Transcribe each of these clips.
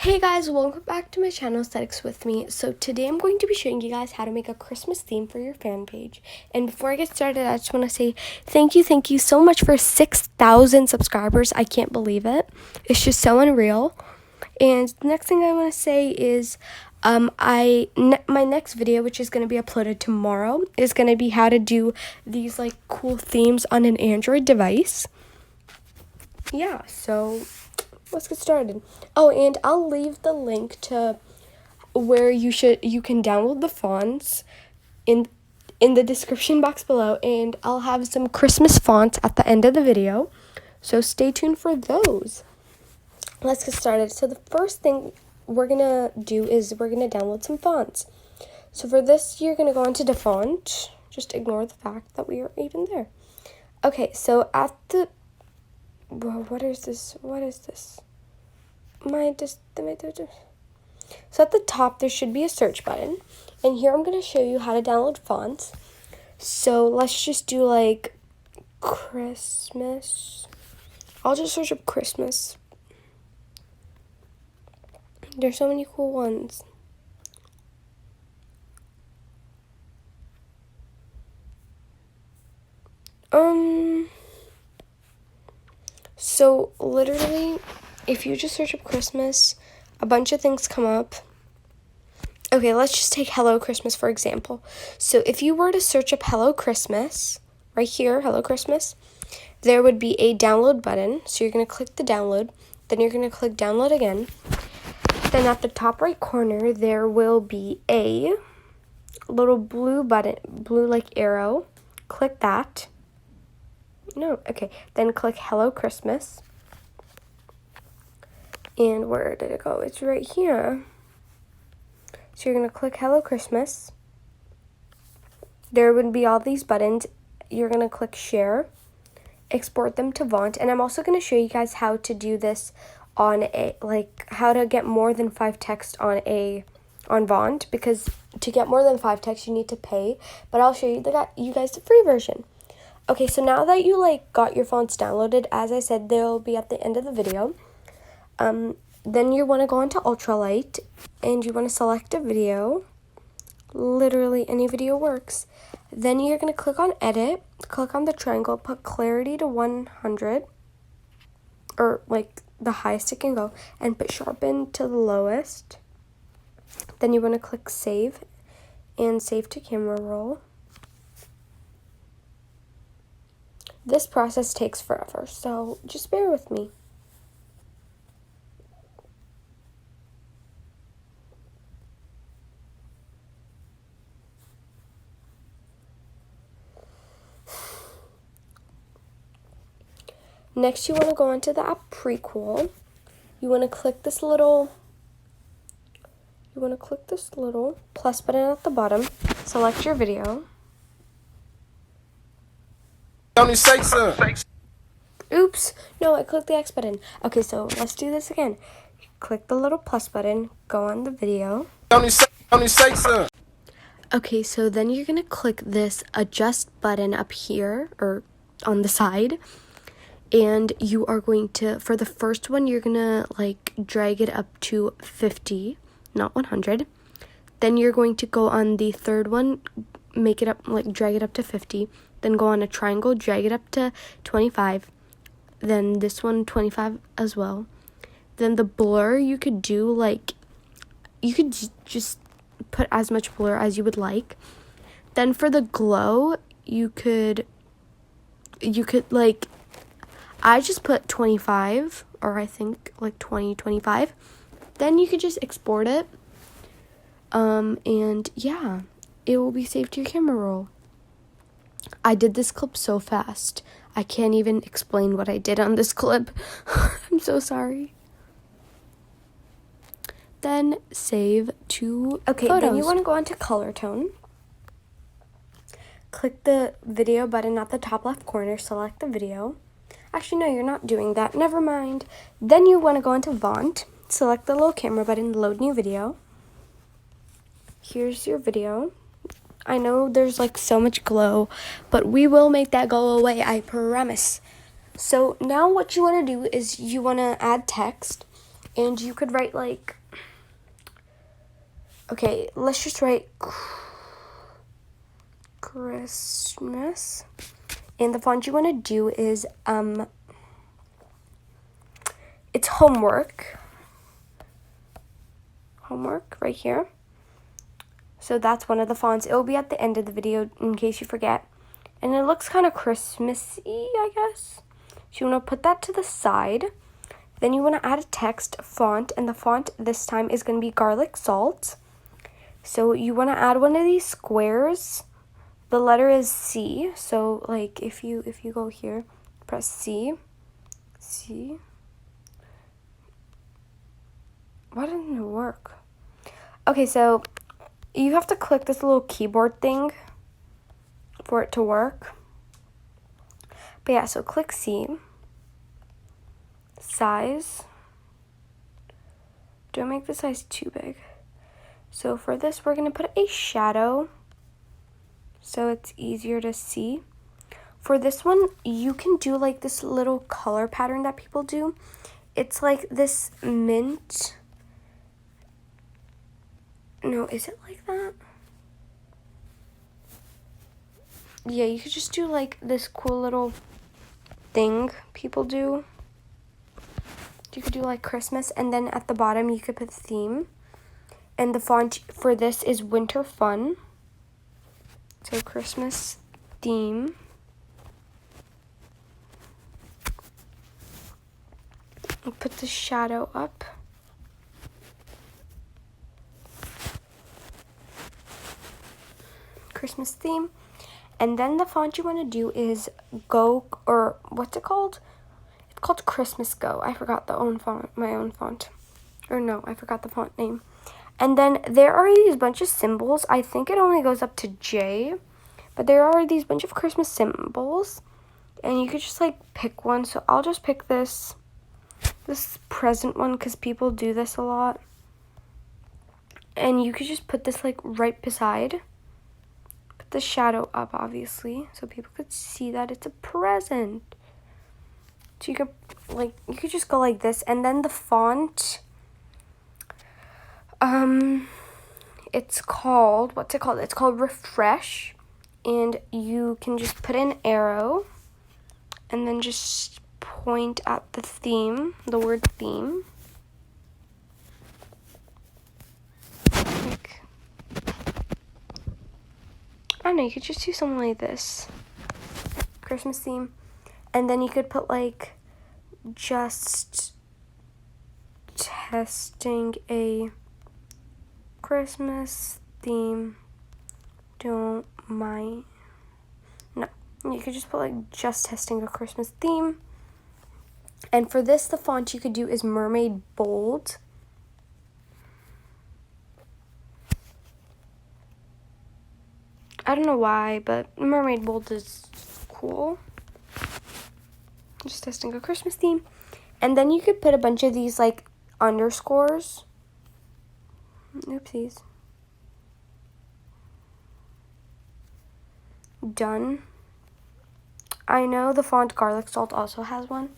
Hey guys, welcome back to my channel, Aesthetics with me. So today I'm going to be showing you guys how to make a Christmas theme for your fan page. And before I get started, I just want to say thank you so much for 6,000 subscribers. I can't believe it. It's just so unreal. And the next thing I want to say is my next video, which is going to be uploaded tomorrow, is going to be how to do these like cool themes on an Android device. Yeah, so let's get started. Oh, and I'll leave the link to where you can download the fonts in the description box below, and I'll have some Christmas fonts at the end of the video. So stay tuned for those. Let's get started. So the first thing we're going to do is we're going to download some fonts. So for this, you're going to go into the font. Just ignore the fact that we are even there. Okay, so at the Whoa, what is this? So at the top, there should be a search button. And here I'm going to show you how to download fonts. So let's just do like Christmas. I'll just search up Christmas. There's so many cool ones. So literally, if you just search up Christmas, a bunch of things come up. Okay, let's just take Hello Christmas, for example. So if you were to search up Hello Christmas, right here, Hello Christmas, there would be a download button. So you're going to click the download. Then you're going to click download again. Then at the top right corner, there will be a little blue button, blue like arrow. Click that. No, okay. Then click Hello Christmas. And where did it go? It's right here. So you're going to click Hello Christmas. There would be all these buttons. You're going to click Share. Export them to Font. And I'm also going to show you guys how to do this on how to get more than 5 text on Font. Because to get more than 5 text, you need to pay. But I'll show you guys the free version. Okay, so now that you got your fonts downloaded, as I said, they'll be at the end of the video. Then you want to go into ultralight and you want to select a video. Literally any video works. Then you're going to click on edit, click on the triangle, put clarity to 100 or the highest it can go, and put sharpen to the lowest. Then you want to click save and save to camera roll. This process takes forever, so just bear with me. Next, you want to go into the app Prequel. You want to click this little plus button at the bottom. Select your video. Oops, no, I clicked the X button. Okay, so let's do this again. Click the little plus button, go on the video. Okay, so then you're going to click this adjust button up here, or on the side. And you are going to, for the first one, you're going to drag it up to 50, not 100. Then you're going to go on the third one, make it up, drag it up to 50. Then go on a triangle, drag it up to 25. Then this one, 25 as well. Then the blur, you could do, you could just put as much blur as you would like. Then for the glow, you could I just put 25, or I think 20, 25. Then you could just export it. And yeah, it will be saved to your camera roll. I did this clip so fast. I can't even explain what I did on this clip. I'm so sorry. Then save to photos. Then you want to go into color tone. Click the video button at the top left corner. Select the video. Actually, no, you're not doing that. Never mind. Then you want to go into Font. Select the little camera button. Load new video. Here's your video. I know there's so much glow, but we will make that go away, I promise. So now what you want to do is you want to add text. And you could write like, okay, let's just write Christmas. And the font you want to do is, it's homework. Homework right here. So that's one of the fonts. It will be at the end of the video in case you forget. And it looks kind of Christmassy, I guess. So you want to put that to the side. Then you want to add a text font, and the font this time is going to be garlic salt. So you want to add one of these squares. The letter is C. So like if you go here, press C. C. Why didn't it work? Okay, so you have to click this little keyboard thing for it to work. But yeah, so click C. Size. Don't make the size too big. So for this, we're going to put a shadow so it's easier to see. For this one, you can do like this little color pattern that people do. It's like this mint. No, is it like that? Yeah, you could just do like this cool little thing people do. You could do like Christmas, and then at the bottom you could put theme. And the font for this is Winter Fun. So Christmas theme. I'll put the shadow up. Christmas theme. And then the font you want to do is Go, or what's it called? It's called Christmas Go. I forgot my own font. Or no, I forgot the font name. And then there are these bunch of symbols. I think it only goes up to J. But there are these bunch of Christmas symbols. And you could just like pick one. So I'll just pick this present one because people do this a lot. And you could just put this like right beside. Put the shadow up, obviously, so people could see that it's a present. So you could just go like this, and then the font, it's called, what's it called? It's called Refresh, and you can just put an arrow, and then just point at the theme, the word theme. Like, I don't know, you could just do something like this. Christmas theme. And then you could put like, just testing a Christmas theme. Don't mind. No, you could just put like, just testing a Christmas theme. And for this, the font you could do is Mermaid Bold. I don't know why, but Mermaid Bold is cool. Just testing a Christmas theme. And then you could put a bunch of these like underscores. Oopsies. Done. I know the font Garlic Salt also has one.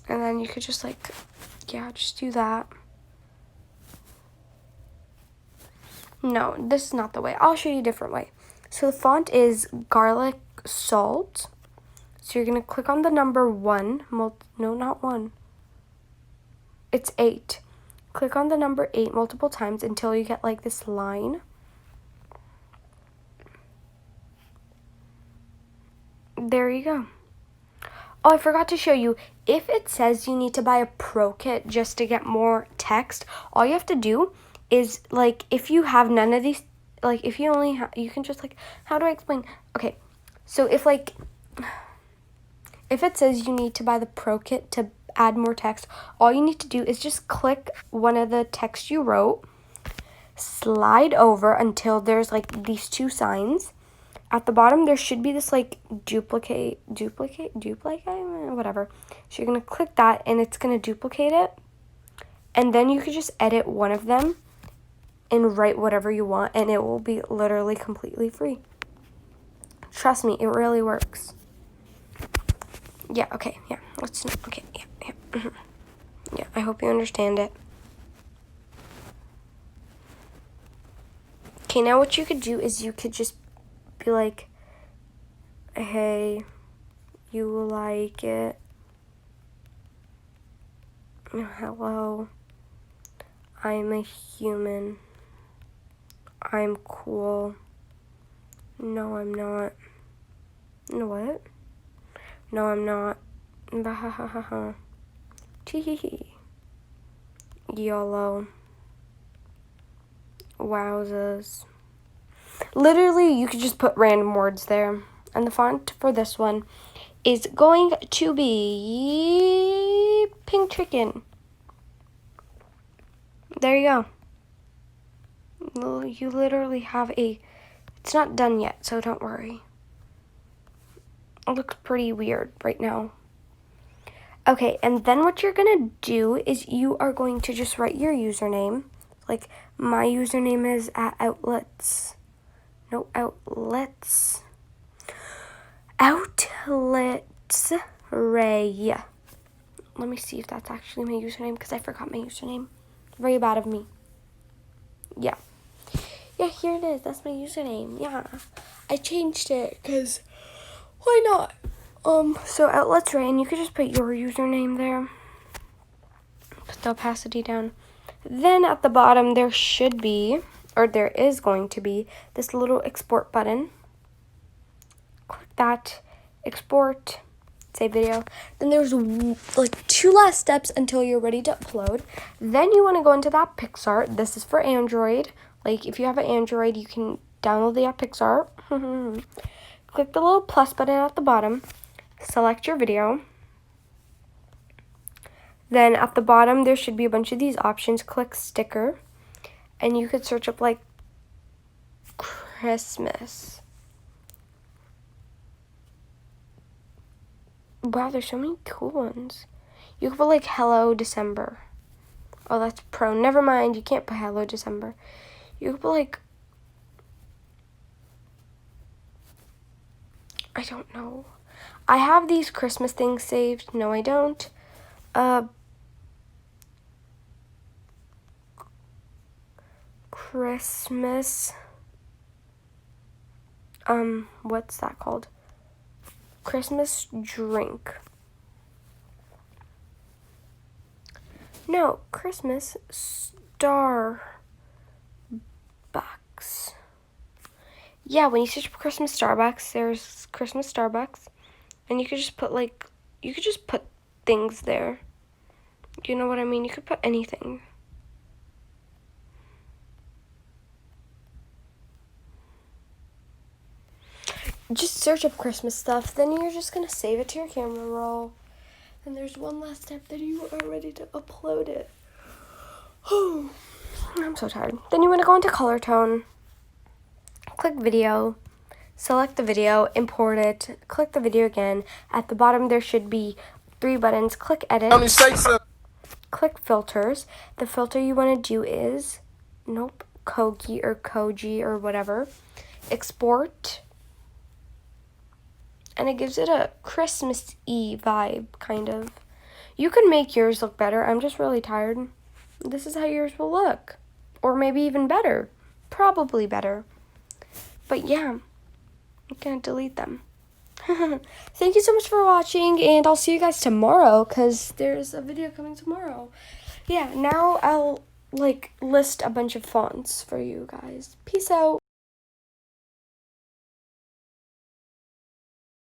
And then you could just like, yeah, just do that. No, this is not the way. I'll show you a different way. So the font is Garlic Salt. So you're going to click on the number 1. No, not 1. It's 8. Click on the number 8 multiple times until you get like this line. There you go. Oh, I forgot to show you. If it says you need to buy a pro kit just to get more text, all you have to do is, like, if you have none of these, like, if you only have, you can just, like, how do I explain? Okay, so if, like, if it says you need to buy the pro kit to add more text, all you need to do is just click one of the text you wrote, slide over until there's, like, these two signs. At the bottom, there should be this, like, duplicate, whatever. So you're going to click that, and it's going to duplicate it. And then you could just edit one of them and write whatever you want, and it will be literally completely free. Trust me, it really works. Yeah, okay, yeah, let's, okay, yeah. Yeah, I hope you understand it. Okay, now what you could do is you could just be like, hey, you like it? Hello, I'm a human. I'm cool. No, I'm not. No, what? No, I'm not. Bahahaha. Tee-hee-hee. YOLO. Wowzers. Literally, you could just put random words there. And the font for this one is going to be Pink Chicken. There you go. You literally have it's not done yet, so don't worry. It looks pretty weird right now. Okay, and then what you're gonna do is you are going to just write your username. Like, my username is @outlets. No, outlets. Outlets Ray. Let me see if that's actually my username, because I forgot my username. Very bad of me. Yeah. Yeah, here it is. That's my username. Yeah. I changed it, because why not? So Outlets Ray, and you could just put your username there. Put the opacity down. Then at the bottom, there should be, or there is going to be, this little export button. Click that, export, save video. Then there's like 2 last steps until you're ready to upload. Then you want to go into that PixArt. This is for Android. Like, if you have an Android, you can download the app PixArt. Click the little plus button at the bottom. Select your video. Then at the bottom, there should be a bunch of these options. Click sticker. And you could search up like Christmas. Wow, there's so many cool ones. You could put like Hello December. Oh, that's pro. Never mind, you can't put Hello December. You could put like, I don't know. I have these Christmas things saved. No, I don't. Christmas. What's that called? Christmas drink. No, Christmas Starbucks. Yeah, when you search for Christmas Starbucks, there's Christmas Starbucks. And you could just put things there. You know what I mean? You could put anything. Just search up Christmas stuff, then you're just going to save it to your camera roll. And there's one last step, then you are ready to upload it. Oh, I'm so tired. Then you want to go into color tone, click video, select the video, import it, click the video again. At the bottom there should be 3 buttons. Click edit, click filters. The filter you want to do is, Koji or whatever. Export. And it gives it a Christmas-y vibe, kind of. You can make yours look better. I'm just really tired. This is how yours will look. Or maybe even better. Probably better. But yeah, I'm going to delete them. Thank you so much for watching, and I'll see you guys tomorrow, because there's a video coming tomorrow. Yeah, now I'll, list a bunch of fonts for you guys. Peace out.